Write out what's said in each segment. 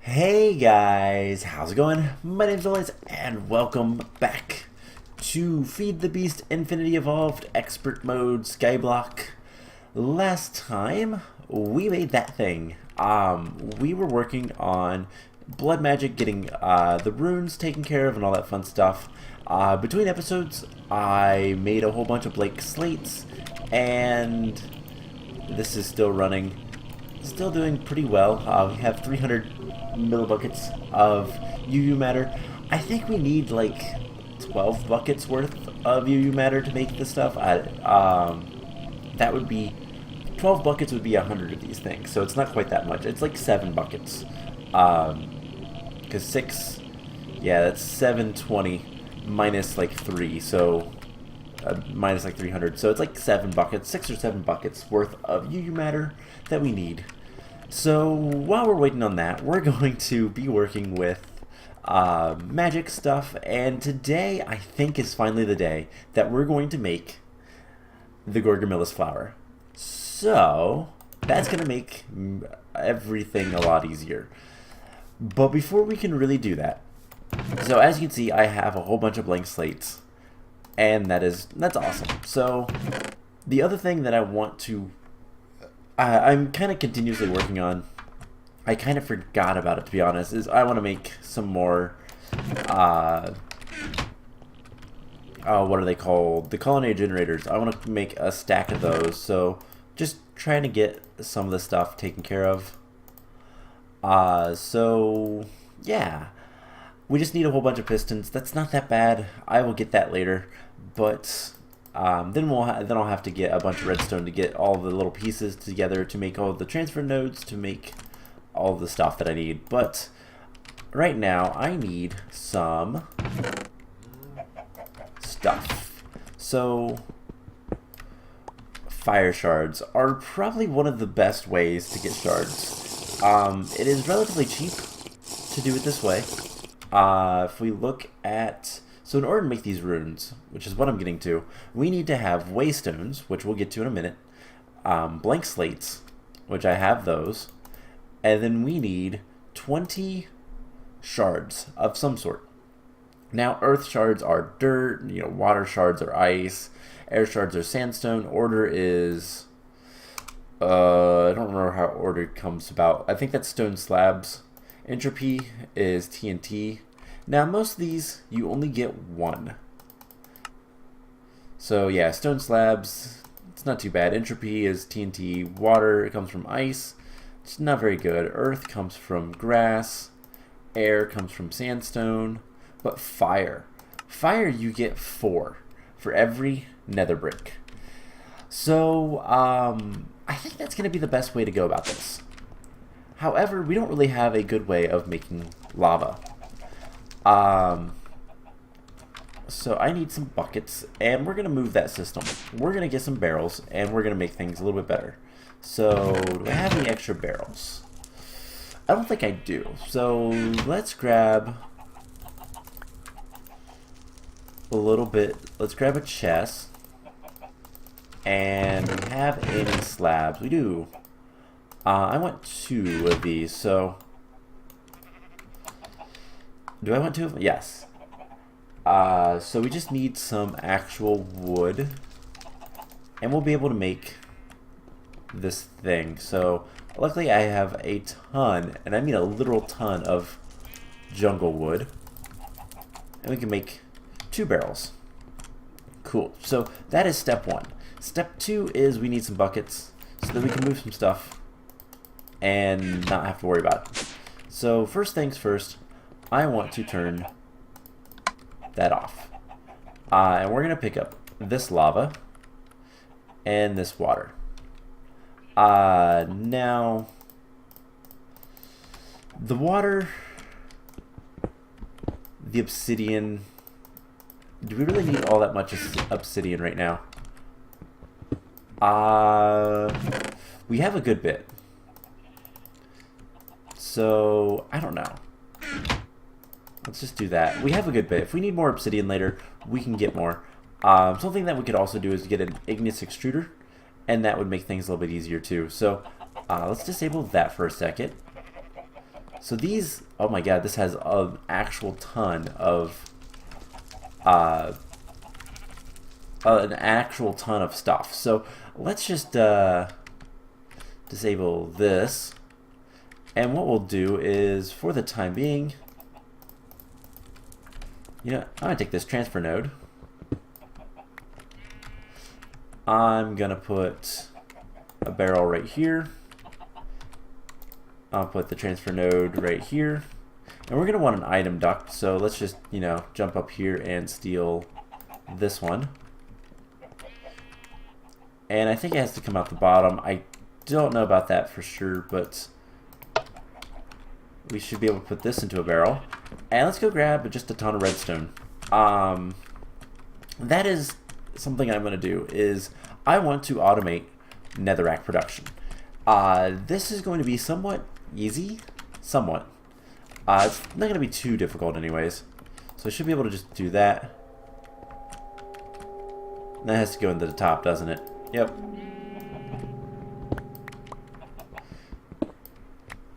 Hey guys, how's it going? My name's Elias, and welcome back to Feed the Beast Infinity Evolved Expert Mode Skyblock. Last time, we made that thing. We were working on blood magic, getting the runes taken care of and all that fun stuff. Between episodes, I made a whole bunch of blank slates, and this is still running. Still doing pretty well. We have 300 millibuckets of UU matter. I think we need like 12 buckets worth of UU matter to make this stuff. That would be 12 buckets would be 100 of these things, so it's not quite that much. It's like 7 buckets. Because 6, yeah, that's 720 minus like 3, so minus like 300. So it's like 7 buckets, 6 or 7 buckets worth of UU matter that we need. So while we're waiting on that, we're going to be working with magic stuff, and today I think is finally the day that we're going to make the Gourmaryllis flower. So that's going to make everything a lot easier. But before we can really do that, so as you can see, I have a whole bunch of blank slates, and that's awesome. So the other thing that I want to I'm kind of continuously working on, I kind of forgot about it to be honest, is I want to make some more, what are they called? The colony generators. I want to make a stack of those, so just trying to get some of the stuff taken care of. So yeah, we just need a whole bunch of pistons. That's not that bad. I will get that later, but then I'll have to get a bunch of redstone to get all the little pieces together to make all the transfer nodes to make all the stuff that I need. But right now I need some stuff. So fire shards are probably one of the best ways to get shards. It is relatively cheap to do it this way. If we look at, so in order to make these runes, which is what I'm getting to, we need to have waystones, which we'll get to in a minute, blank slates, which I have those, and then we need 20 shards of some sort. Now, earth shards are dirt, water shards are ice, air shards are sandstone. Order is, I don't remember how order comes about. I think that's stone slabs. Entropy is TNT. Now, most of these, you only get one. So, yeah, stone slabs, it's not too bad. Entropy is TNT. Water, it comes from ice. It's not very good. Earth comes from grass. Air comes from sandstone. But fire. Fire, you get 4 for every nether brick. So, I think that's going to be the best way to go about this. However, we don't really have a good way of making lava. So I need some buckets, and we're going to move that system. We're going to get some barrels, and we're going to make things a little bit better. So, do I have any extra barrels? I don't think I do. So, let's grab a little bit. Let's grab a chest. And we have any slabs? We do. I want 2 of these, so do I want 2 of them? Yes. So we just need some actual wood, and we'll be able to make this thing. So luckily I have a ton, and I mean a literal ton of jungle wood, and we can make 2 barrels. Cool. So that is step 1. Step 2 is we need some buckets so that we can move some stuff and not have to worry about it. So first things first, I want to turn that off. And we're going to pick up this lava and this water. Now, the water, the obsidian, do we really need all that much obsidian right now? We have a good bit. So, I don't know. Let's just do that. We have a good bit. If we need more obsidian later, we can get more. Something that we could also do is get an igneous extruder, and that would make things a little bit easier too. So let's disable that for a second. So these, oh my god, this has an actual ton of stuff. So let's just disable this, and what we'll do is, for the time being, you know, I'm gonna take this transfer node. I'm gonna put a barrel right here. I'll put the transfer node right here, and we're gonna want an item duct. So let's just, you know, jump up here and steal this one. And I think it has to come out the bottom. I don't know about that for sure, but we should be able to put this into a barrel. And let's go grab just a ton of redstone. That is something I'm going to do, is I want to automate netherrack production. This is going to be somewhat easy. Somewhat. It's not going to be too difficult anyways. So I should be able to just do that. That has to go into the top, doesn't it? Yep.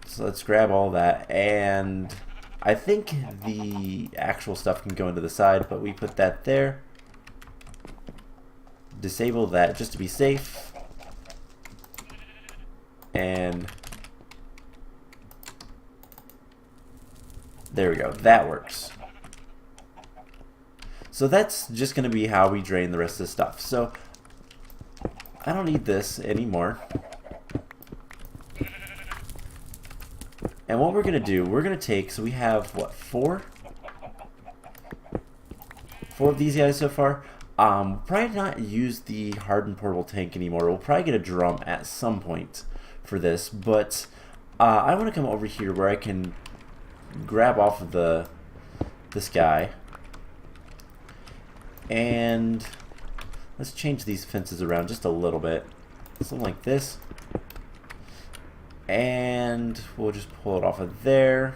So let's grab all that, and I think the actual stuff can go into the side, but we put that there. Disable that just to be safe. And there we go. That works. So that's just going to be how we drain the rest of the stuff. So I don't need this anymore. And what we're going to do, we're going to take, so we have, what, four of these guys so far. Probably not use the hardened portable tank anymore. We'll probably get a drum at some point for this, but I want to come over here where I can grab off of this guy, and let's change these fences around just a little bit, something like this, and we'll just pull it off of there.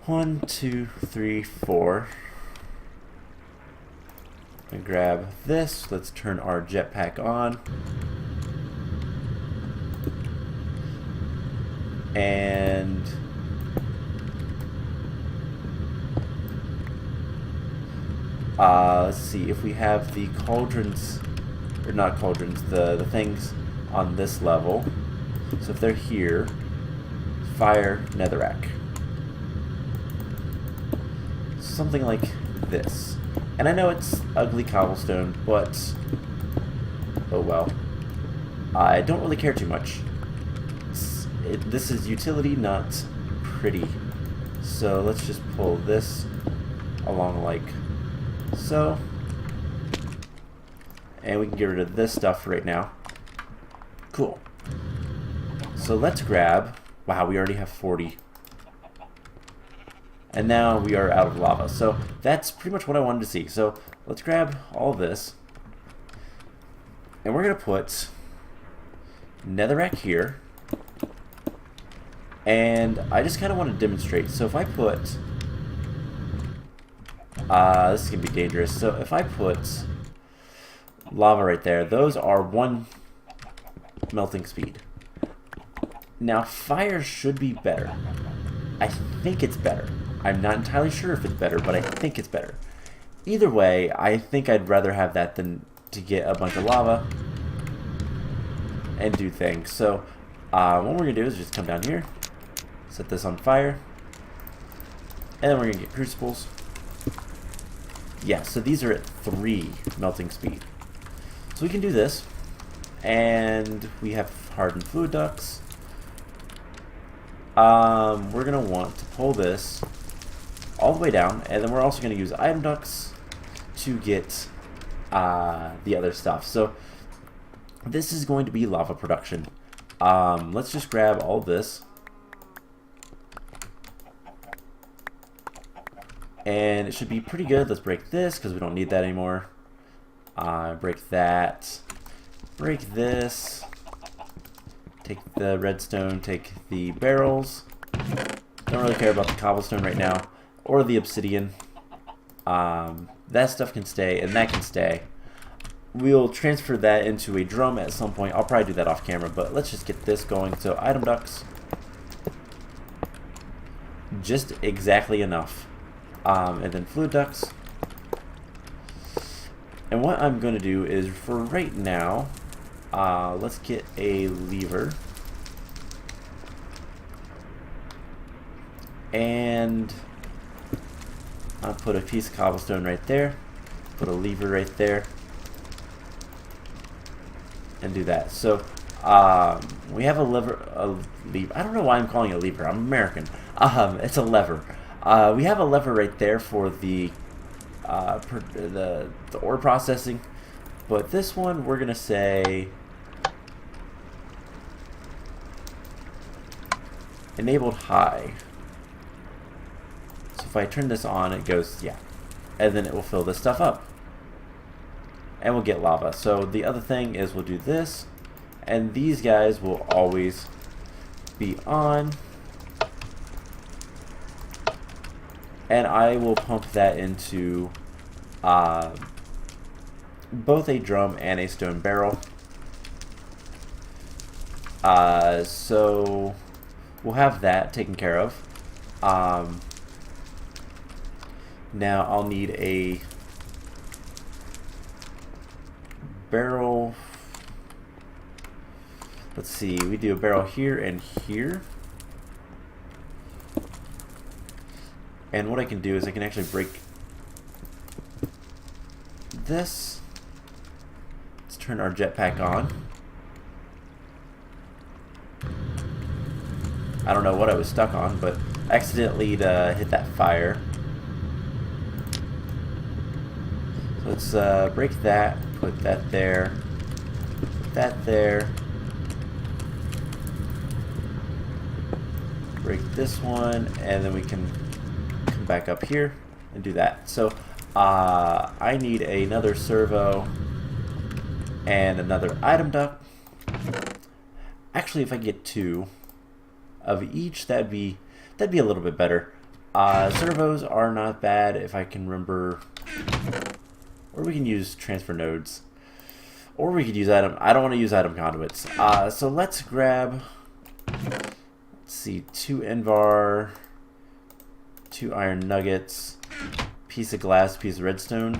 1, 2, 3, 4. And grab this. Let's turn our jetpack on. And let's see if we have the cauldrons, or not cauldrons, the things on this level. So if they're here, fire netherrack. Something like this. And I know it's ugly cobblestone, but oh well. I don't really care too much. This is utility, not pretty. So let's just pull this along like so. And we can get rid of this stuff right now. Cool. So let's grab, wow, we already have 40. And now we are out of lava. So that's pretty much what I wanted to see. So let's grab all this. And we're going to put netherrack here. And I just kind of want to demonstrate. So if I put... this is going to be dangerous. So if I put lava right there, those are 1 melting speed. Now fire should be better. I think it's better. I'm not entirely sure if it's better, but I think it's better. Either way, I think I'd rather have that than to get a bunch of lava and do things. So what we're going to do is just come down here, set this on fire, and then we're going to get crucibles. Yeah, so these are at 3 melting speed. So we can do this, and we have hardened fluid ducts. We're going to want to pull this all the way down, and then we're also going to use item ducts to get the other stuff. So this is going to be lava production. Let's just grab all this, and it should be pretty good. Let's break this because we don't need that anymore. Break that, break this, take the redstone, take the barrels. Don't really care about the cobblestone right now, or the obsidian. That stuff can stay, and that can stay. We'll transfer that into a drum at some point. I'll probably do that off camera, but let's just get this going. So item ducts, just exactly enough. And then fluid ducts. And what I'm going to do is, for right now, let's get a lever. And I'll put a piece of cobblestone right there. Put a lever right there. And do that. So, we have a lever. I don't know why I'm calling it a lever. I'm American. It's a lever. We have a lever right there for the ore processing, but this one we're gonna say enabled high. So if I turn this on, it goes, yeah, and then it will fill this stuff up, and we'll get lava. So the other thing is we'll do this, and these guys will always be on. And I will pump that into both a drum and a stone barrel. So we'll have that taken care of. Now I'll need a barrel. Let's see, we do a barrel here and here. And what I can do is I can actually break this. Let's turn our jetpack on. I don't know what I was stuck on, but accidentally hit that fire. So let's break that, put that there, put that there. Break this one, and then we can come back up here and do that. So I need another servo and another item duct. Actually, if I get 2 of each, that'd be a little bit better. Servos are not bad if I can remember, or we can use transfer nodes, or we could use item. I don't want to use item conduits. So let's grab. Let's see, 2 Envar, 2 iron nuggets, piece of glass, piece of redstone.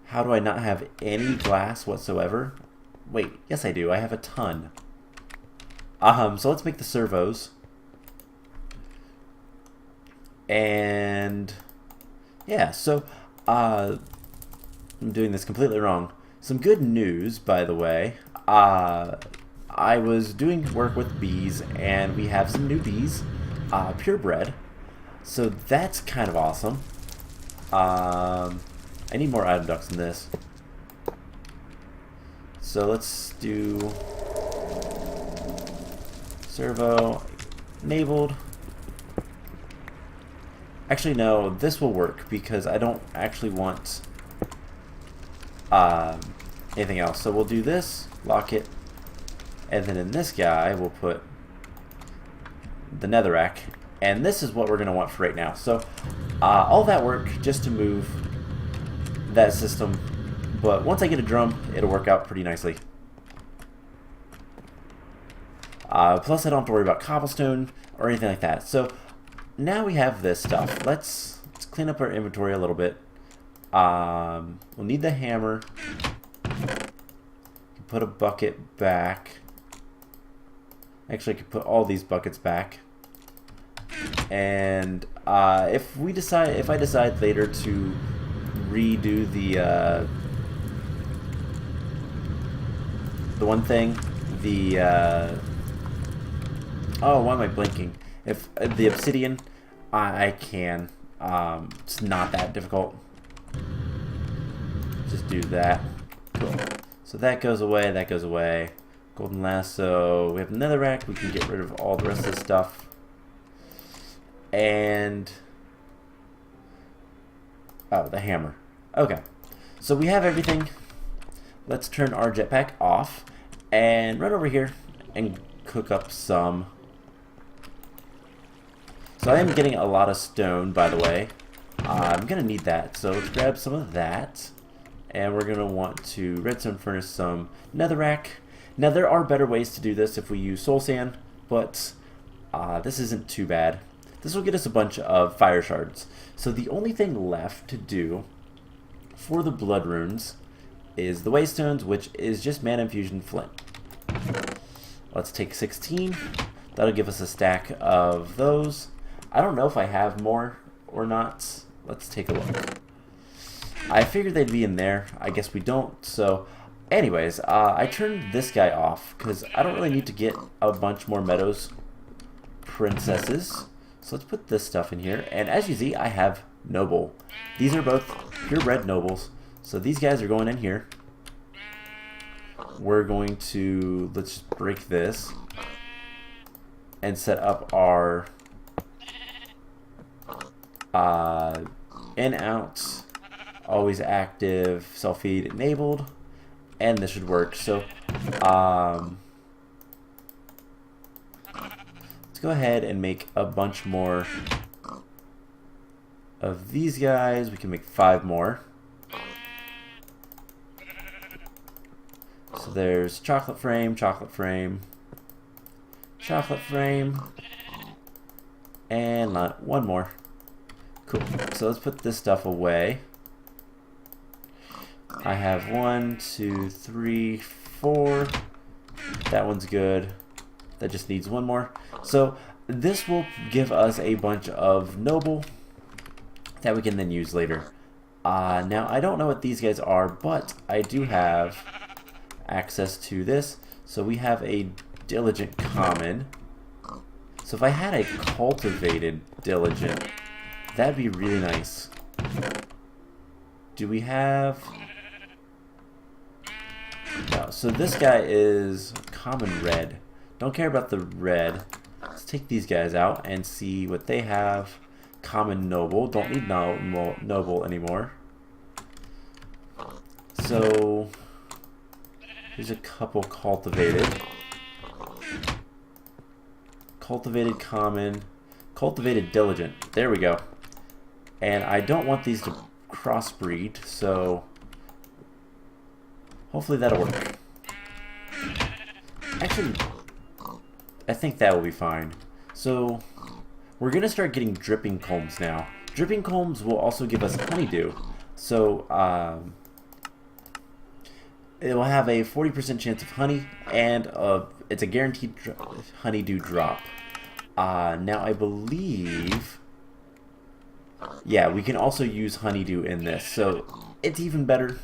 How do I not have any glass whatsoever? Wait, yes I do. I have a ton. So let's make the servos. And yeah, so I'm doing this completely wrong. Some good news, by the way. I was doing work with bees, and we have some new bees, purebred. So that's kind of awesome. I need more item ducts in this. So let's do servo enabled. Actually, no, this will work because I don't actually want anything else. So we'll do this, lock it. And then in this guy, we'll put the netherrack. And this is what we're going to want for right now. So all that work just to move that system. But once I get a drum, it'll work out pretty nicely. Plus, I don't have to worry about cobblestone or anything like that. So now we have this stuff. Let's clean up our inventory a little bit. We'll need the hammer. Put a bucket back. Actually, I could put all these buckets back. And if I decide later to redo the one thing, oh, why am I blinking? If the obsidian, I can. It's not that difficult. Just do that. Cool. So that goes away. That goes away. Golden lasso. We have netherrack. We can get rid of all the rest of this stuff. And oh, the hammer. Okay. So we have everything. Let's turn our jetpack off and run over here and cook up some. So I am getting a lot of stone, by the way. I'm going to need that. So let's grab some of that. And we're going to want to redstone furnace some netherrack. Now there are better ways to do this if we use soul sand, but this isn't too bad. This will get us a bunch of fire shards. So the only thing left to do for the blood runes is the waystones, which is just mana infusion flint. Let's take 16. That'll give us a stack of those. I don't know if I have more or not. Let's take a look. I figured they'd be in there. I guess we don't. So anyways, I turned this guy off because I don't really need to get a bunch more meadows princesses. So let's put this stuff in here. And as you see, I have noble. These are both purebred nobles. So these guys are going in here. We're going to, let's just break this and set up our in, out, always active, self-feed enabled, and this should work. So let's go ahead and make a bunch more of these guys. We can make 5 more. So there's chocolate frame, chocolate frame, chocolate frame, and one more. Cool. So let's put this stuff away. I have 1, 2, 3, 4. That one's good. That just needs 1 more. So this will give us a bunch of noble that we can then use later. Now I don't know what these guys are, but I do have access to this. So we have a diligent common. So if I had a cultivated diligent, that'd be really nice. Do we have... No, so this guy is common red. Don't care about the red. Let's take these guys out and see what they have. Common noble. Don't need noble anymore. So here's a couple cultivated. Cultivated common. Cultivated diligent. There we go. And I don't want these to crossbreed, so hopefully that'll work. Actually, I think that will be fine. So we're going to start getting dripping combs now. Dripping combs will also give us honeydew. So it will have a 40% chance of honey, and it's a guaranteed honeydew drop. Now I believe, yeah, we can also use honeydew in this, so it's even better.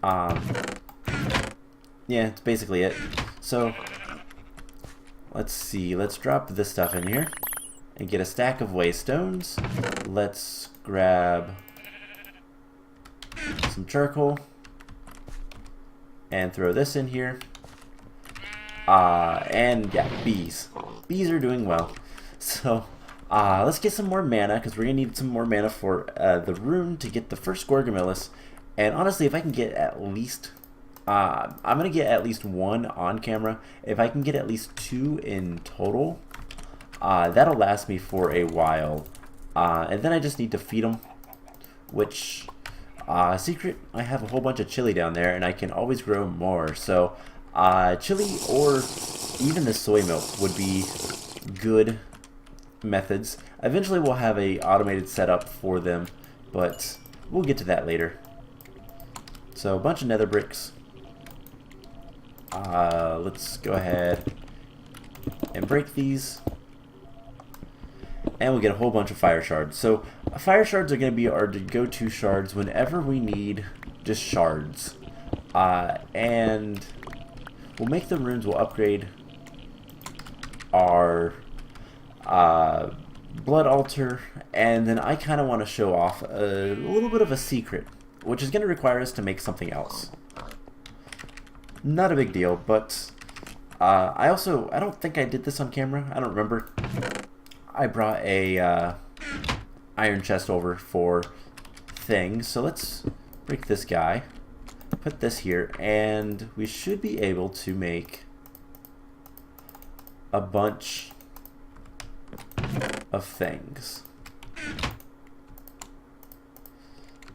Yeah, it's basically it. So let's see, let's drop this stuff in here and get a stack of waystones. Let's grab some charcoal and throw this in here. And yeah, bees. Bees are doing well. So let's get some more mana, because we're going to need some more mana for the rune to get the first Gourmaryllis. And honestly, if I can get at least... I'm going to get at least 1 on camera. If I can get at least 2 in total, that'll last me for a while. And then I just need to feed them, which... secret, I have a whole bunch of chili down there, and I can always grow more. So chili or even the soy milk would be good methods. Eventually we'll have a automated setup for them, but we'll get to that later. So a bunch of nether bricks. Let's go ahead and break these, and we'll get a whole bunch of fire shards. So fire shards are going to be our go-to shards whenever we need just shards. And we'll make the runes, we'll upgrade our blood altar, and then I kind of want to show off a little bit of a secret, which is going to require us to make something else. Not a big deal, but I don't think I did this on camera. I don't remember. I brought a iron chest over for things, so let's break this guy, put this here, and we should be able to make a bunch of things.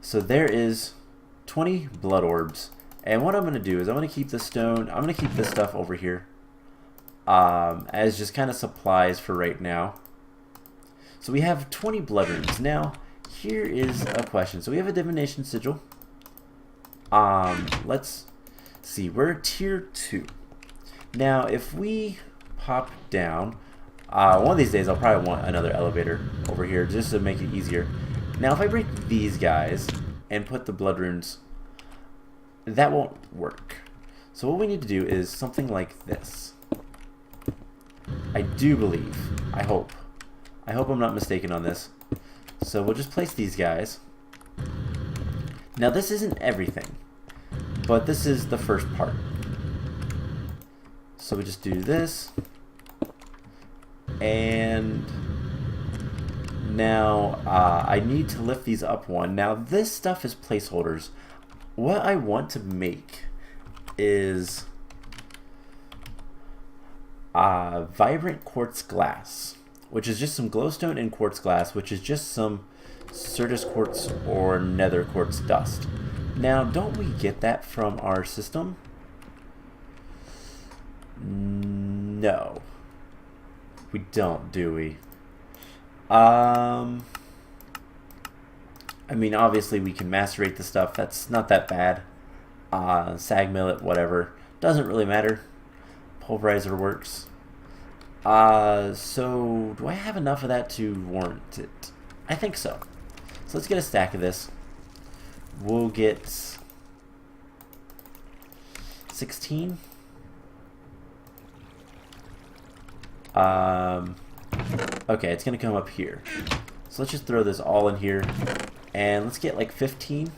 So there is 20 blood orbs, and what I'm going to do is I'm going to keep the stone, I'm going to keep this stuff over here as just kind of supplies for right now. So we have 20 blood runes. Now, here is a question. So we have a divination sigil. Let's see. We're tier 2. Now, if we pop down, one of these days I'll probably want another elevator over here just to make it easier. Now, if I break these guys and put the blood runes, that won't work. So what we need to do is something like this. I do believe. I hope I'm not mistaken on this. So we'll just place these guys. Now this isn't everything, but this is the first part. So we just do this. And now I need to lift these up one. Now this stuff is placeholders. What I want to make is vibrant quartz glass, which is just some glowstone and quartz glass, which is just some Certus quartz or nether quartz dust. Now, don't we get that from our system? No. We don't, do we? I mean, obviously we can macerate the stuff. That's not that bad. Sag mill it, whatever. Doesn't really matter. Pulverizer works. So do I have enough of that to warrant it? I think so. So let's get a stack of this. We'll get 16. Okay, it's gonna come up here. So let's just throw this all in here. And let's get like 15.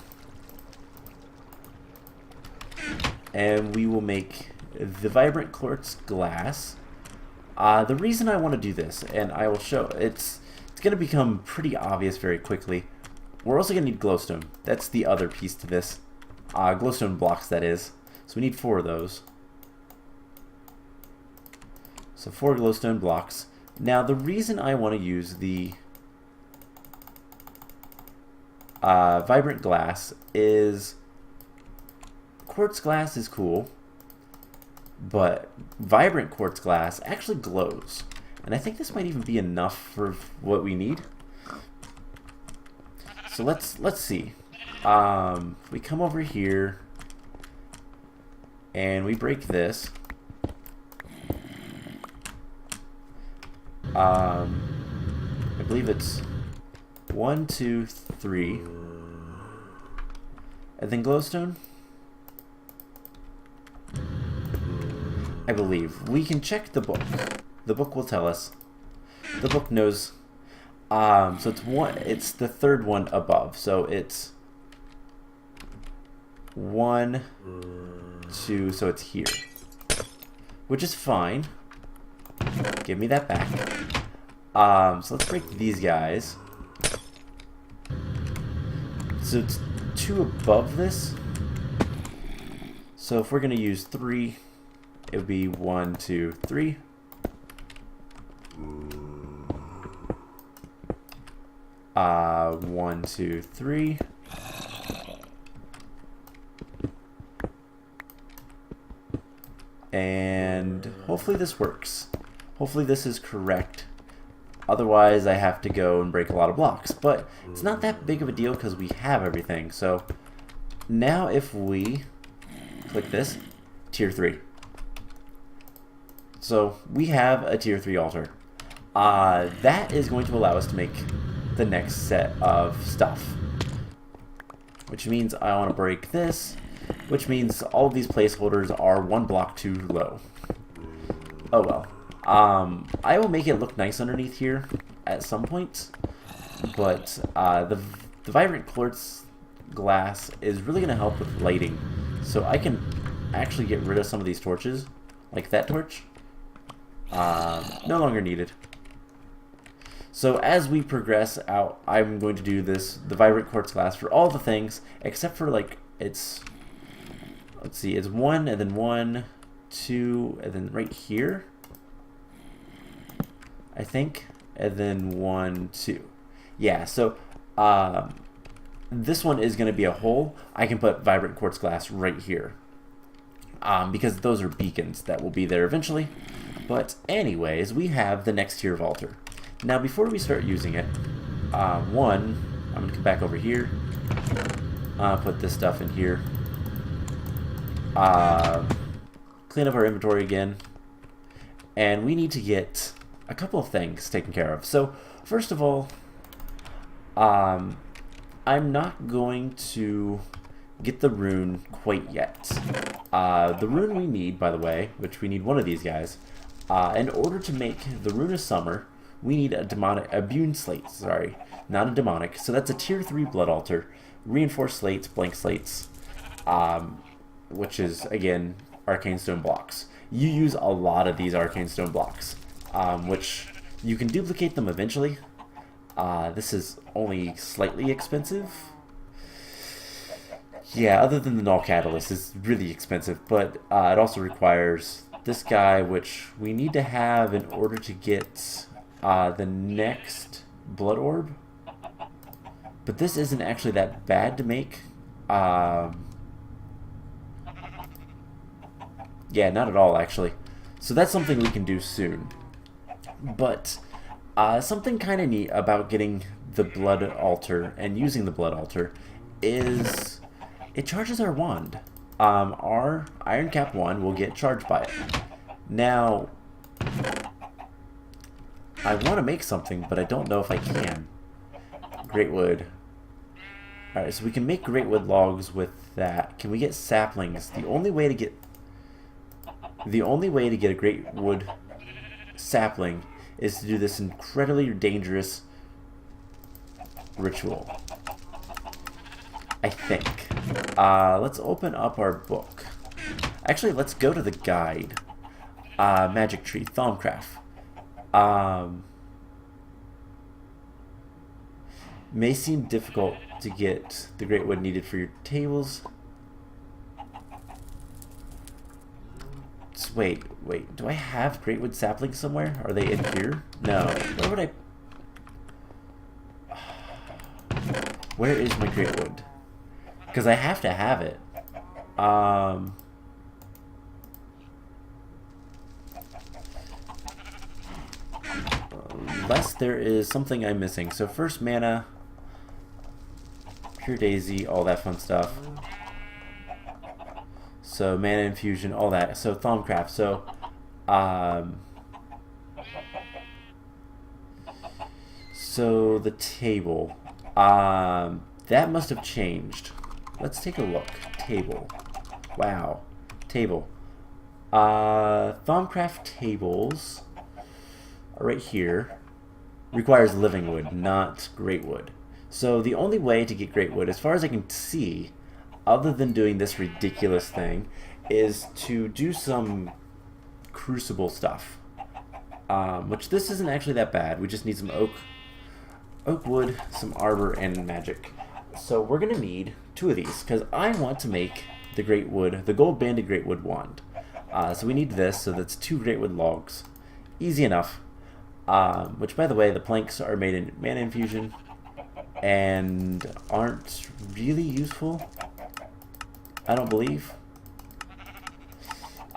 And we will make the vibrant quartz glass. The reason I want to do this, and I will show, it's going to become pretty obvious very quickly. We're also going to need glowstone. That's the other piece to this. Glowstone blocks, that is. So we need 4 of those. So 4 glowstone blocks. Now the reason I want to use the vibrant glass is quartz glass is cool, but vibrant quartz glass actually glows, and I think this might even be enough for what we need. So let's see. We come over here and we break this. I believe it's 1, 2, 3, and then glowstone. I believe. We can check the book. The book will tell us. The book knows. So it's the third one above. So it's 1, 2, so it's here. Which is fine. Give me that back. So let's break these guys. So it's 2 above this. So if we're going to use 3, it would be 1, 2, 3. One, 2, 3. And hopefully this works. Hopefully this is correct. Otherwise I have to go and break a lot of blocks. But it's not that big of a deal because we have everything. So now if we click this, tier 3. So we have a tier 3 altar. That is going to allow us to make the next set of stuff. Which means I want to break this. Which means all of these placeholders are 1 block too low. Oh well. I will make it look nice underneath here at some point. But the vibrant quartz glass is really going to help with lighting. So I can actually get rid of some of these torches. Like that torch. No longer needed. So as we progress out, I'm going to do the vibrant quartz glass for all the things, except for like it's, let's see, it's 1 and then 1, 2, and then right here, I think, and then 1, 2. Yeah, so this one is going to be a hole. I can put vibrant quartz glass right here. Because those are beacons that will be there eventually. But anyways, we have the next tier of altar. Now, before we start using it, one, I'm going to come back over here, put this stuff in here, clean up our inventory again, and we need to get a couple of things taken care of. So, first of all, I'm not going to get the rune quite yet. The rune we need, by the way, which we need one of these guys, in order to make the Rune of Summer, we need a Bune slate, sorry, not a demonic. So that's a tier 3 blood altar, reinforced slates, blank slates, which is, again, arcane stone blocks. You use a lot of these arcane stone blocks, which you can duplicate them eventually. This is only slightly expensive. Yeah, other than the null catalyst, it's really expensive, but it also requires this guy, which we need to have in order to get the next blood orb. But this isn't actually that bad to make. Yeah, not at all, actually. So that's something we can do soon. But something kind of neat about getting the blood altar and using the blood altar is it charges our wand. Our Iron Cap 1 will get charged by it. Now, I want to make something, but I don't know if I can. Greatwood. Alright, so we can make greatwood logs with that. Can we get saplings? The only way to get a greatwood sapling is to do this incredibly dangerous ritual. I think. Let's open up our book. Actually, let's go to the guide. Magic Tree, Thaumcraft. May seem difficult to get the great wood needed for your tables. Wait, do I have greatwood saplings somewhere? Are they in here? No. Where would I... Where is my greatwood? Because I have to have it. Unless there is something I'm missing. So first mana, pure daisy, all that fun stuff. So mana infusion, all that. So Thaumcraft. So so the table. That must have changed. Let's take a look. Table. Wow. Table. Thaumcraft tables are right here. Requires living wood, not greatwood. So the only way to get greatwood, as far as I can see, other than doing this ridiculous thing, is to do some crucible stuff. Which this isn't actually that bad. We just need some oak wood, some arbor, and magic. So we're going to need 2 of these, because I want to make the greatwood, the gold banded greatwood wand. So we need this, so that's 2 greatwood logs. Easy enough. Which, by the way, the planks are made in mana infusion and aren't really useful, I don't believe.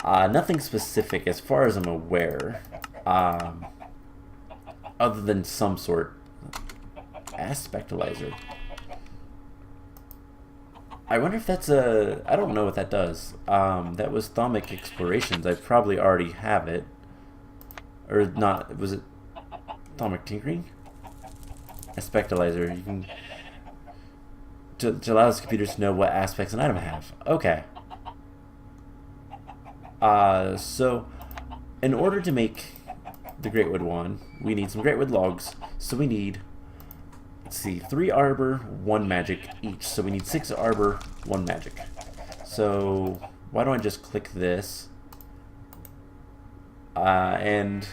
Nothing specific as far as I'm aware, other than some sort. Aspectalizer. I wonder if that's a... I don't know what that does. That was Thaumic Explorations. I probably already have it. Or not. Was it Thaumic Tinkering? Aspectalizer. You can... To allow the computers to know what aspects an item have. Okay. So, in order to make the greatwood wand, we need some greatwood logs. So we need... Let's see, 3 arbor, 1 magic each. So we need 6 arbor, 1 magic. So why don't I just click this? And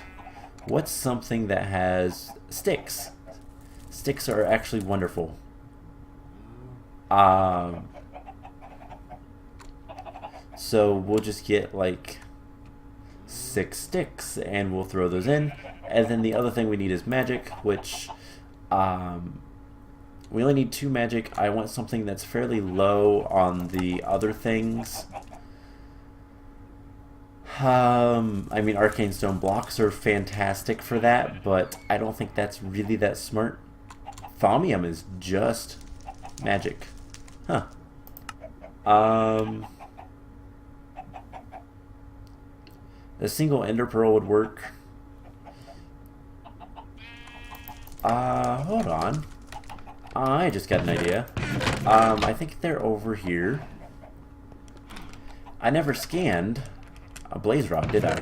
what's something that has sticks? Sticks are actually wonderful. So we'll just get like 6 sticks and we'll throw those in. And then the other thing we need is magic, which we only need 2 magic. I want something that's fairly low on the other things. I mean, arcane stone blocks are fantastic for that, but I don't think that's really that smart. Thaumium is just magic. Huh. A single ender pearl would work. Hold on. I just got an idea. I think they're over here. I never scanned a blaze rod, did I?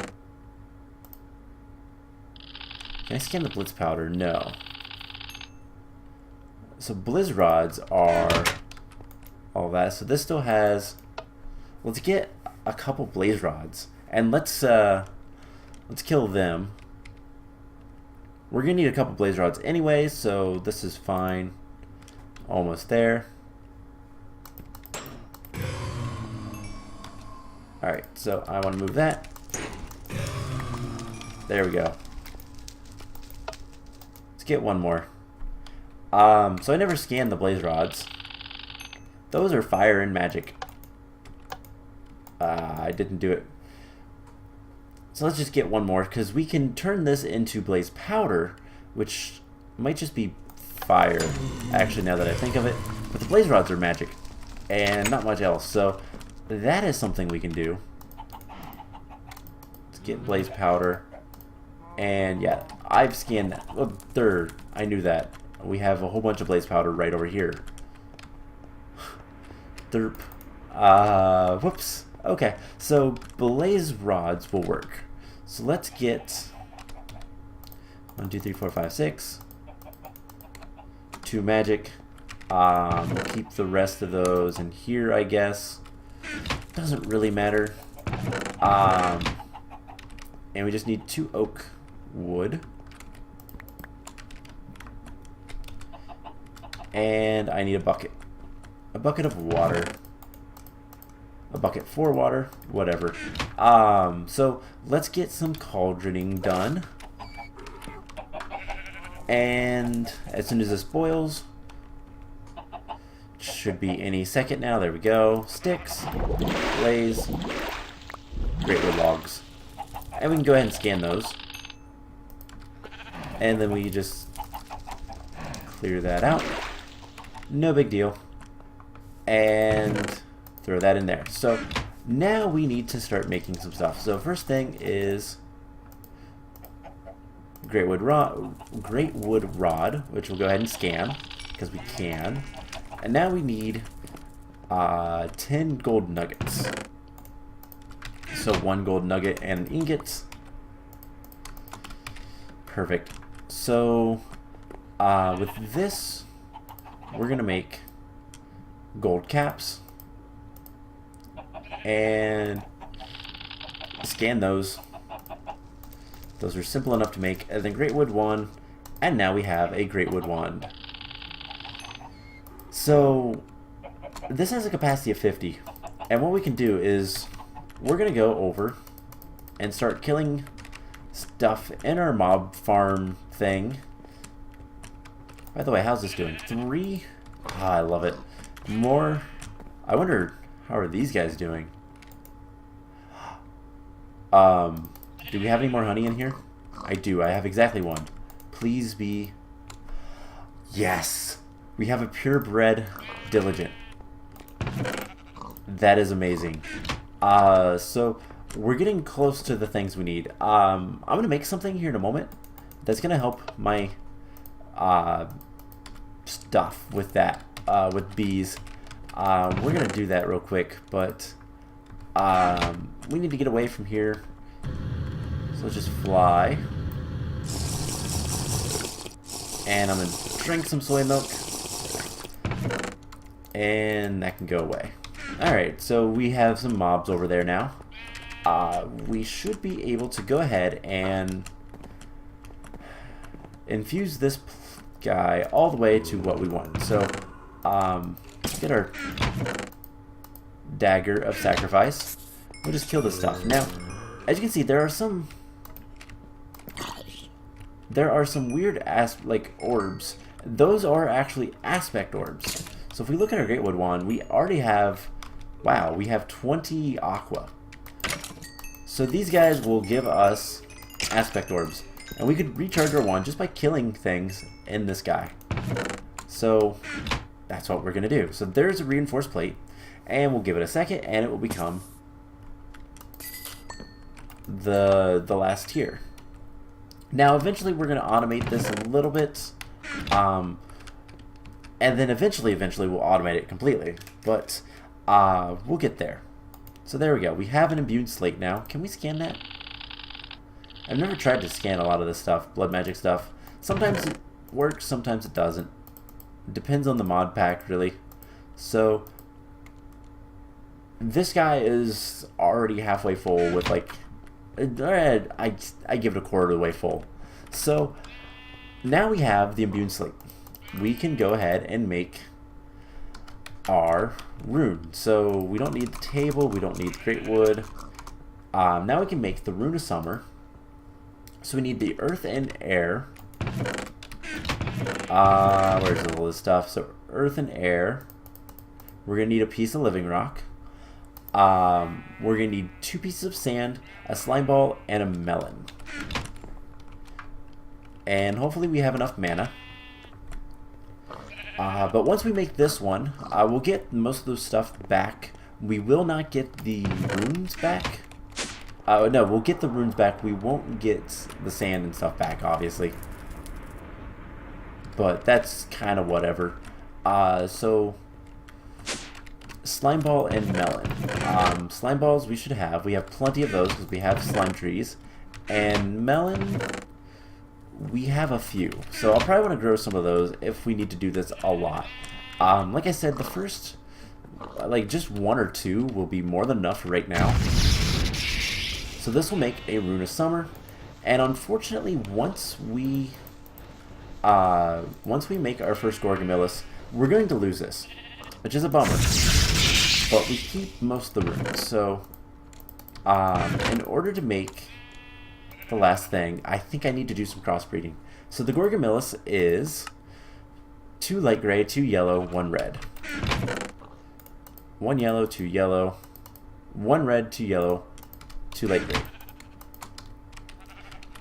Can I scan the blitz powder? No. So blizz rods are all that. So this still has. Let's get a couple blaze rods and let's kill them. We're gonna need a couple blaze rods anyway, so this is fine. Almost there. Alright, so I want to move that. There we go. Let's get one more. So I never scanned the blaze rods. Those are fire and magic. I didn't do it. So let's just get one more, because we can turn this into blaze powder, which might just be fire, actually, now that I think of it. But the blaze rods are magic, and not much else. So that is something we can do. Let's get blaze powder. And yeah, I've scanned that. Oh, third, I knew that. We have a whole bunch of blaze powder right over here. Derp. Whoops. Okay, so blaze rods will work. So let's get 1, 2, 3, 4, 5, 6. 2 magic. Keep the rest of those in here, I guess. Doesn't really matter. And we just need 2 oak wood. And I need a bucket. A bucket of water. A bucket for water. Whatever. So let's get some cauldroning done. And as soon as this boils, should be any second now. There we go. Sticks, blaze, great wood logs, and we can go ahead and scan those. And then we just clear that out. No big deal. And throw that in there. So now we need to start making some stuff. So first thing is great wood rod, which we'll go ahead and scan because we can. And now we need 10 gold nuggets. So 1 gold nugget and an ingot. Perfect. So with this, we're gonna make gold caps and scan those. Those are simple enough to make. And then great wood 1, and now we have a great wood wand. So this has a capacity of 50, and what we can do is we're gonna go over and start killing stuff in our mob farm thing. By the way, how's this doing? 3? I love it. More. I wonder how are these guys doing. Do we have any more honey in here? I do. I have exactly 1. Please be. Yes. We have a purebred diligent. That is amazing. So we're getting close to the things we need. I'm gonna make something here in a moment that's gonna help my stuff with that, with bees. We're gonna do that real quick, but we need to get away from here. So let's just fly. And I'm gonna drink some soy milk. And that can go away. Alright, so we have some mobs over there now. We should be able to go ahead and infuse this guy all the way to what we want. So, get our dagger of sacrifice. We'll just kill this stuff. Now, as you can see, there are some weird like orbs. Those are actually aspect orbs. So if we look at our great wood wand, we already have, wow, we have 20 aqua. So these guys will give us aspect orbs. And we could recharge our wand just by killing things in this guy. So that's what we're going to do. So there's a reinforced plate. And we'll give it a second and it will become the last tier. Now eventually we're going to automate this a little bit. And then eventually we'll automate it completely. But we'll get there. So there we go. We have an imbued slate now. Can we scan that? I've never tried to scan a lot of this stuff, blood magic stuff. Sometimes it works, sometimes it doesn't. It depends on the mod pack, really. So this guy is already halfway full with like, I give it a quarter of the way full. So now we have the imbued slate. We can go ahead and make our rune. So we don't need the table, we don't need great wood. Now we can make the rune of summer. So we need the earth and air. Where's all this stuff? So earth and air. We're gonna need a piece of living rock. We're gonna need 2 pieces of sand, a slime ball, and a melon. And hopefully we have enough mana. But once we make this one, we'll get most of those stuff back. We will not get the runes back. No, we'll get the runes back. We won't get the sand and stuff back, obviously. But that's kind of whatever. So slime ball and melon. Slime balls we should have. We have plenty of those because we have slime trees. And melon, we have a few. So I'll probably want to grow some of those if we need to do this a lot. Like I said, the first, like just 1 or 2 will be more than enough right now. So this will make a rune of summer. And unfortunately, once we make our first Gourmaryllis, we're going to lose this, which is a bummer. But we keep most of the runes. So in order to make the last thing, I think I need to do some crossbreeding. So the Gourmaryllis is 2 light gray, 2 yellow, 1 red. 1 yellow, 2 yellow, 1 red, 2 yellow, 2 light gray.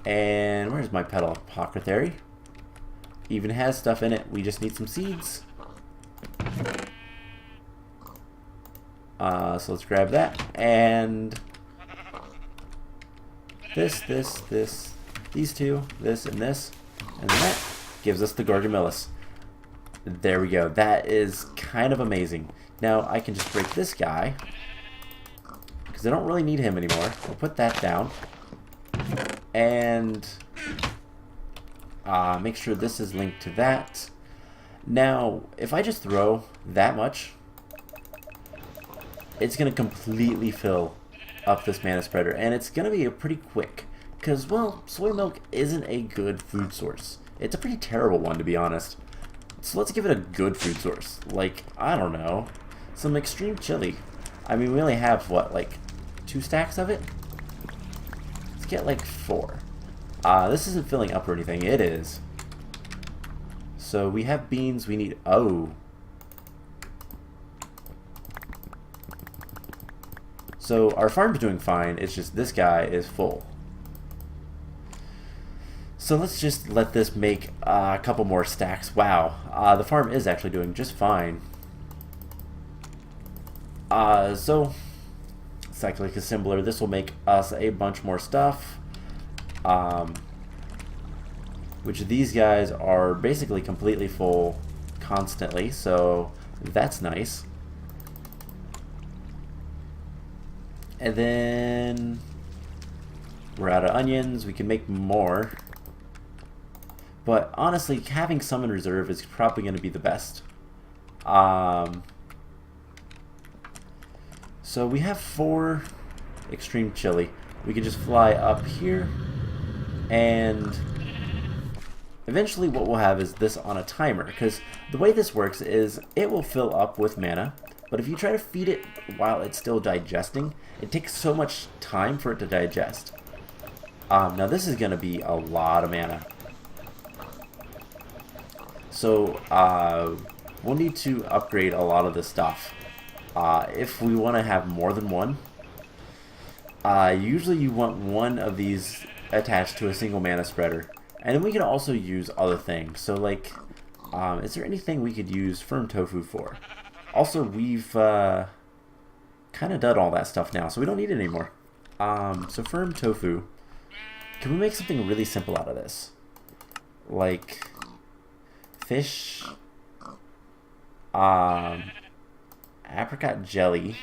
And where's my petal apothecary? Even has stuff in it. We just need some seeds. So let's grab that. And this, these 2, this, and this, and that gives us the Gourmaryllis. There we go. That is kind of amazing. Now I can just break this guy because I don't really need him anymore. We'll put that down and make sure this is linked to that. Now, if I just throw that much, it's going to completely fill up this mana spreader, and it's going to be a pretty quick, because, well, soy milk isn't a good food source. It's a pretty terrible one, to be honest. So let's give it a good food source. Like, I don't know, some extreme chili. I mean, we only have, what, like 2 stacks of it? Let's get like 4. This isn't filling up or anything. It is. So we have beans. We need... Oh. So our farm's doing fine. It's just this guy is full. So let's just let this make a couple more stacks. Wow. The farm is actually doing just fine. So cyclic assembler. This will make us a bunch more stuff. Which these guys are basically completely full constantly, so that's nice. And then we're out of onions. We can make more, but honestly, having some in reserve is probably going to be the best. So we have 4 extreme chili. We can just fly up here, and eventually what we'll have is this on a timer, because the way this works is it will fill up with mana, but if you try to feed it while it's still digesting, it takes so much time for it to digest. Now this is going to be a lot of mana. So we'll need to upgrade a lot of this stuff if we want to have more than one. Usually you want one of these attached to a single mana spreader. And then we can also use other things. So like, is there anything we could use firm tofu for? Also, we've kind of done all that stuff now, so we don't need it anymore. So firm tofu. Can we make something really simple out of this? Like fish, apricot jelly,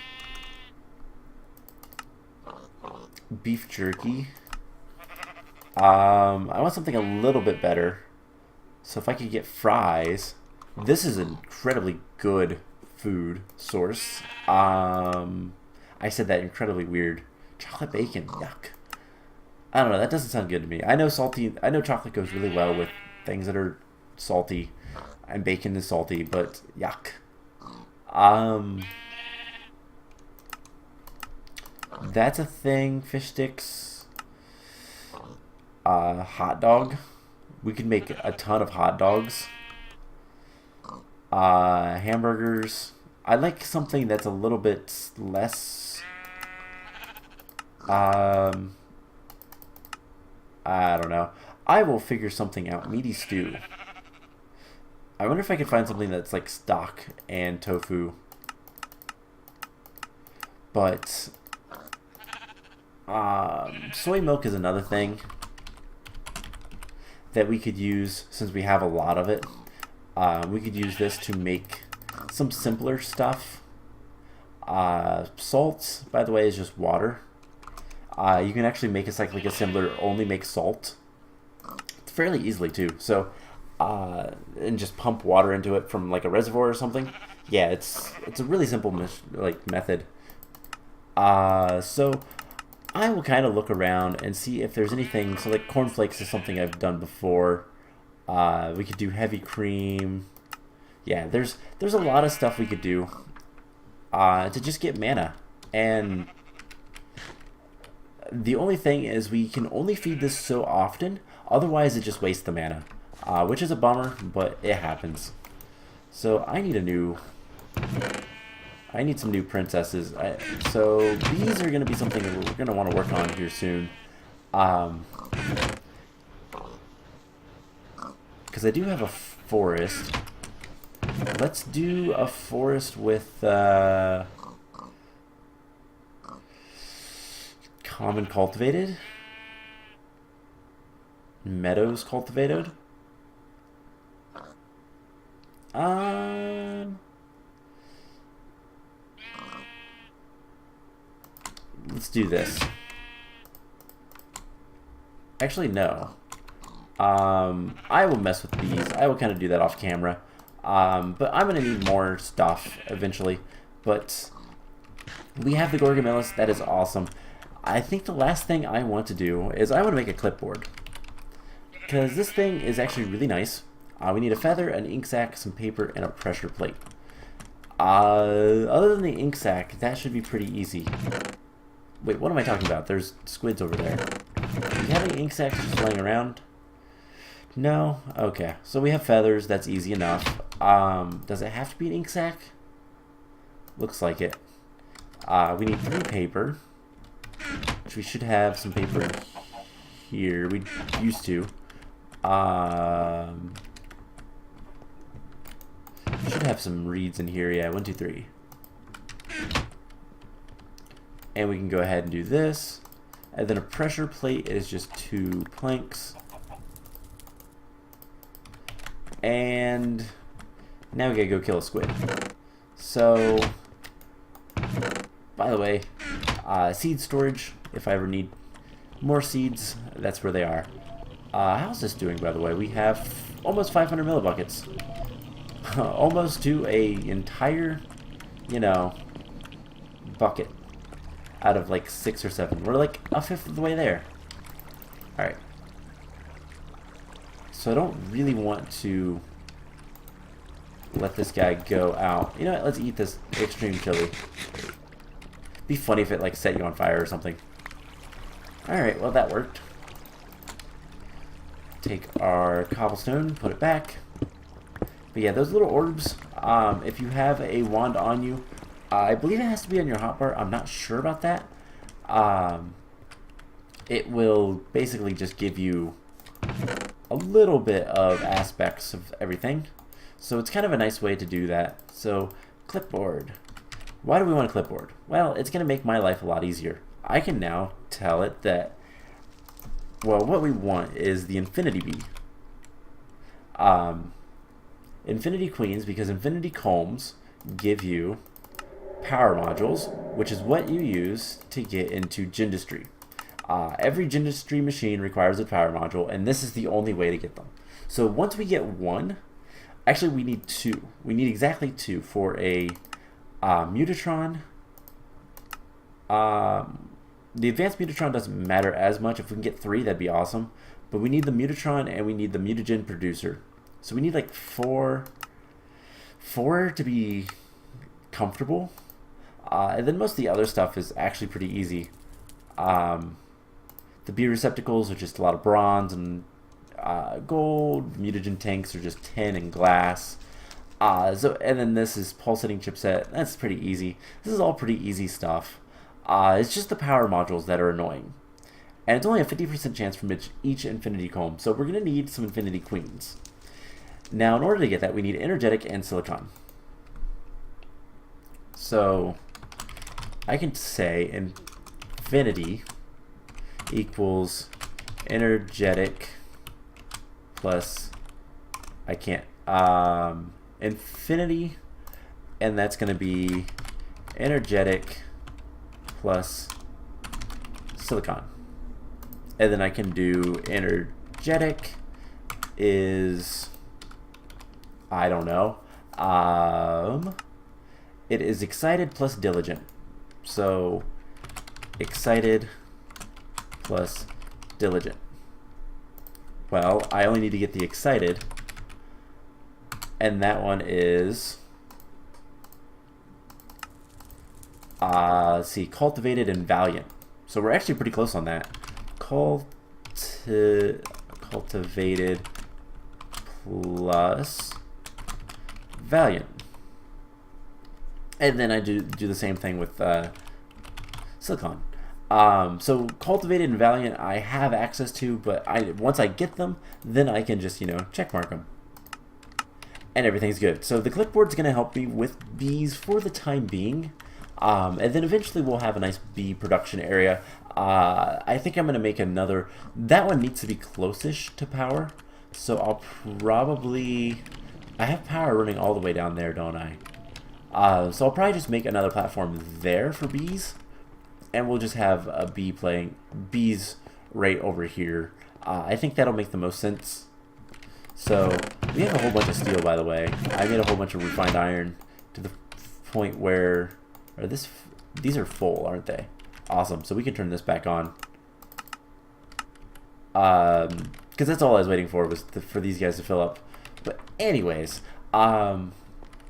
beef jerky. I want something a little bit better. So if I could get fries, this is an incredibly good food source. I said that incredibly weird. Chocolate bacon, yuck. I don't know, that doesn't sound good to me. I know chocolate goes really well with things that are salty, and bacon is salty, but yuck. That's a thing. Fish sticks. Hot dog. We could make a ton of hot dogs. Hamburgers. I like something that's a little bit less. I don't know. I will figure something out. Meaty stew. I wonder if I could find something that's like stock and tofu. But soy milk is another thing that we could use since we have a lot of it. We could use this to make some simpler stuff. Salt, by the way, is just water. You can actually make a cyclic assembler only make salt fairly easily too. So, and just pump water into it from like a reservoir or something. Yeah, it's a really simple method. So I will kind of look around and see if there's anything. So like cornflakes is something I've done before. We could do heavy cream. Yeah, there's a lot of stuff we could do to just get mana. And the only thing is we can only feed this so often, otherwise it just wastes the mana, which is a bummer, but it happens. So I need some new princesses. So these are going to be something that we're going to want to work on here soon. Because I do have a forest. Let's do a forest with common cultivated, meadows cultivated. Let's do this. Actually, no. I will mess with these. I will kind of do that off camera. But I'm going to need more stuff eventually. But we have the Gourmaryllis. That is awesome. I think the last thing I want to do is I want to make a clipboard. Because this thing is actually really nice. We need a feather, an ink sac, some paper, and a pressure plate. Other than the ink sac, that should be pretty easy. Wait, what am I talking about? There's squids over there. Do you have any ink sacs just laying around? No? Okay. So we have feathers. That's easy enough. Does it have to be an ink sac? Looks like it. We need 3 paper. Which we should have some paper in here. We used to. Should have some reeds in here. Yeah, 1, 2, 3. And we can go ahead and do this. And then a pressure plate is just 2 planks. And now we gotta go kill a squid. So, by the way, seed storage, if I ever need more seeds, that's where they are. How's this doing, by the way? We have almost 500 millibuckets. Almost to a entire, bucket out of like 6 or 7. We're like a fifth of the way there. Alright. So I don't really want to let this guy go out. You know what? Let's eat this extreme chili. Be funny if it like set you on fire or something. Alright, well that worked. Take our cobblestone, put it back. But yeah, those little orbs, if you have a wand on you, I believe it has to be on your hotbar. I'm not sure about that. it will basically just give you a little bit of aspects of everything. So it's kind of a nice way to do that. So clipboard. Why do we want a clipboard? Well, it's going to make my life a lot easier. I can now tell it that, well, what we want is the infinity bee. Infinity queens, because infinity combs give you power modules, which is what you use to get into Gindustry. Every Gindustry machine requires a power module, and this is the only way to get them. So once we get one, actually we need two. We need exactly two for a Mutatron. The advanced Mutatron doesn't matter as much. If we can get three, that'd be awesome. But we need the Mutatron and we need the Mutagen producer. So we need like four to be comfortable. And then most of the other stuff is actually pretty easy. The bee receptacles are just a lot of bronze and gold. Mutagen tanks are just tin and glass. And then this is pulsating chipset. That's pretty easy. This is all pretty easy stuff. It's just the power modules that are annoying. And it's only a 50% chance from each infinity comb. So we're going to need some infinity queens. Now, in order to get that, we need energetic and silicon. So I can say infinity equals energetic plus, I can't, infinity, and that's going to be energetic plus silicon. And then I can do energetic is, I don't know, it is excited plus diligent. So excited plus diligent. Well, I only need to get the excited, and that one is, let's see, cultivated and valiant. So we're actually pretty close on that. Cultivated plus valiant. And then I do the same thing with silicon. So cultivated and valiant I have access to, but once I get them, then I can just, check mark them. And everything's good. So the clipboard's going to help me with bees for the time being. And then eventually we'll have a nice bee production area. I think I'm going to make another. That one needs to be close-ish to power. So I'll probably, I have power running all the way down there, don't I? So I'll probably just make another platform there for bees, and we'll just have a bee playing bees right over here. I think that'll make the most sense. So we have a whole bunch of steel, by the way. I made a whole bunch of refined iron to the point where, these are full, aren't they? Awesome. So we can turn this back on. Because that's all I was waiting for, was for these guys to fill up. But anyways,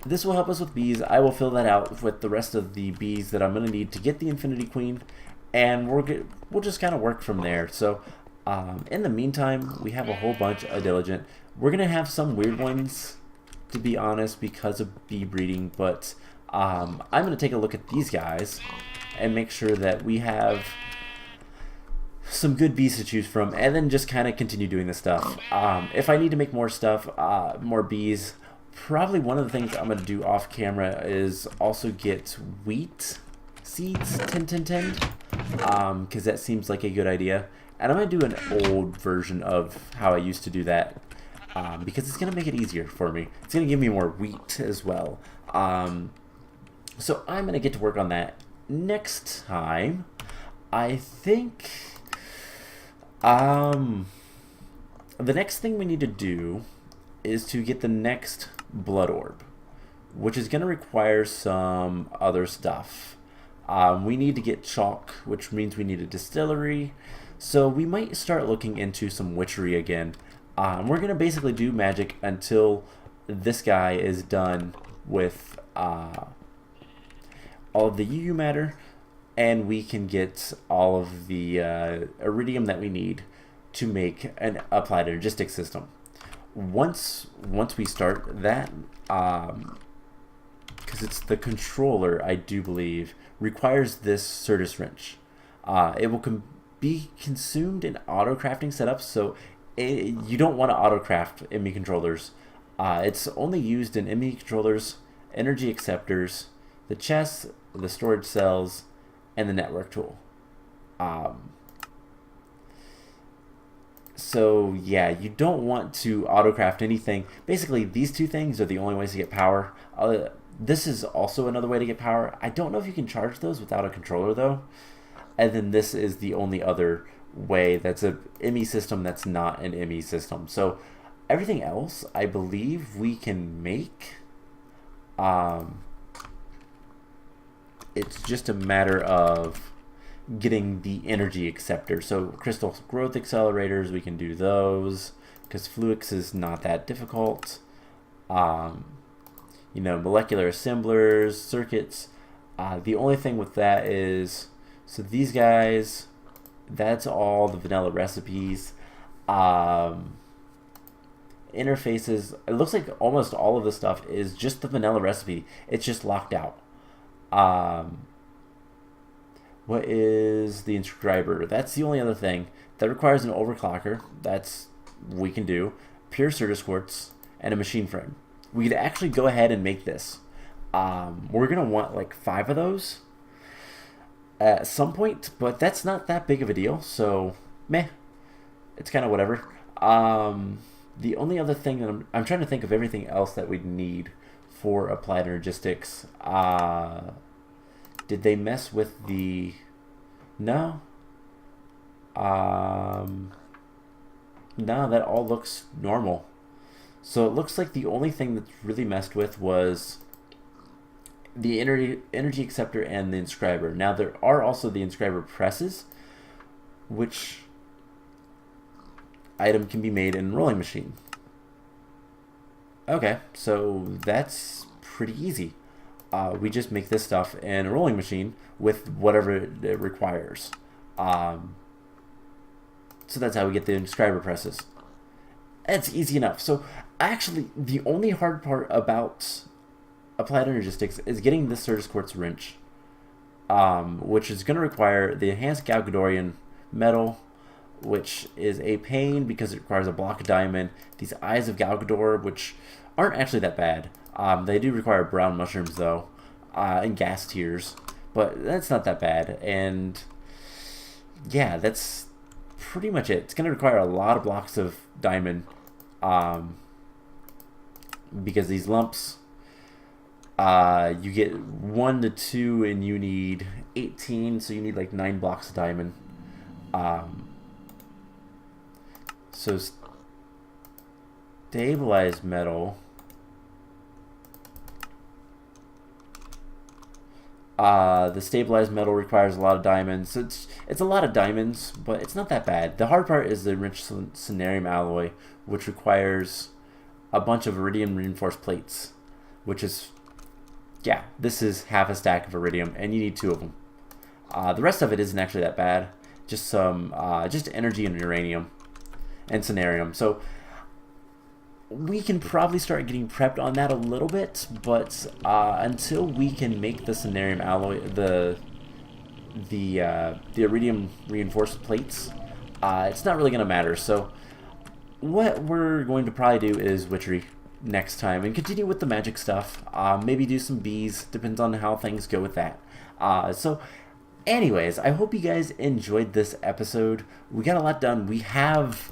this will help us with bees. I will fill that out with the rest of the bees that I'm going to need to get the Infinity Queen, and we'll just kind of work from there. So in the meantime, we have a whole bunch of diligent. We're going to have some weird ones, to be honest, because of bee breeding, but I'm going to take a look at these guys and make sure that we have some good bees to choose from, and then just kind of continue doing this stuff. If I need to make more stuff, more bees, probably one of the things I'm going to do off camera is also get wheat seeds, 10 because that seems like a good idea. And I'm going to do an old version of how I used to do that, because it's going to make it easier for me. It's going to give me more wheat as well. So I'm going to get to work on that next time. I think the next thing we need to do is to get the next blood orb, which is going to require some other stuff. We need to get chalk, which means we need a distillery. So we might start looking into some witchery again. We're going to basically do magic until this guy is done with all of the UU matter, and we can get all of the iridium that we need to make an applied energistic system. Once we start that, because it's the controller, I do believe, requires this Certus wrench. It will be consumed in auto crafting setups, so you don't want to auto craft ME controllers. It's only used in ME controllers, energy acceptors, the chests, the storage cells, and the network tool. So yeah, you don't want to autocraft anything. Basically, these two things are the only ways to get power. This is also another way to get power. I don't know if you can charge those without a controller though. And then this is the only other way that's a ME system that's not an ME system. So everything else, I believe we can make. It's just a matter of getting the energy acceptor. So crystal growth accelerators, we can do those because Fluix is not that difficult. You know, molecular assemblers, circuits. The only thing with that is, so these guys, that's all the vanilla recipes. Interfaces, it looks like almost all of the stuff is just the vanilla recipe. It's just locked out. What is the inscriber? That's the only other thing that requires an overclocker. That's we can do. Pure Certus quartz and a machine frame. We could actually go ahead and make this. We're gonna want like 5 of those at some point, but that's not that big of a deal. So meh, it's kind of whatever. The only other thing that I'm trying to think of everything else that we'd need for applied energistics. Did they mess with the... No. No, that all looks normal. So it looks like the only thing that's really messed with was the energy acceptor and the inscriber. Now there are also the inscriber presses, which item can be made in a rolling machine. Okay, so that's pretty easy. We just make this stuff in a rolling machine with whatever it requires. So that's how we get the inscriber presses. It's easy enough. So actually, the only hard part about applied energistics is getting this Certus quartz wrench, which is going to require the enhanced Galgadorian metal, which is a pain because it requires a block of diamond, these eyes of Galgador, which aren't actually that bad. They do require brown mushrooms though, and gas tears, but that's not that bad. And yeah, that's pretty much it. It's going to require a lot of blocks of diamond, because these lumps, you get 1 to 2 and you need 18, so you need like 9 blocks of diamond. So stabilized metal, the stabilized metal requires a lot of diamonds. So it's a lot of diamonds, but it's not that bad. The hard part is the enriched cinerarium alloy, which requires a bunch of iridium reinforced plates, which is, yeah, this is half a stack of iridium, and you need 2 of them. The rest of it isn't actually that bad. Just some, just energy and uranium and cinerarium. So we can probably start getting prepped on that a little bit, but until we can make the cinerarium alloy, the iridium reinforced plates, it's not really going to matter. So what we're going to probably do is witchery next time and continue with the magic stuff. Maybe do some bees, depends on how things go with that. So anyways, I hope you guys enjoyed this episode. We got a lot done. We have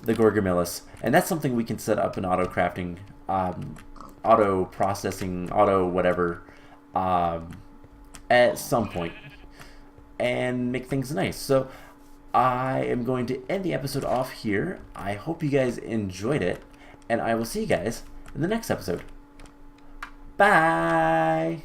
the Gourmaryllis, and that's something we can set up in auto crafting, auto processing, auto whatever, at some point, and make things nice. So I am going to end the episode off here. I hope you guys enjoyed it, and I will see you guys in the next episode. Bye!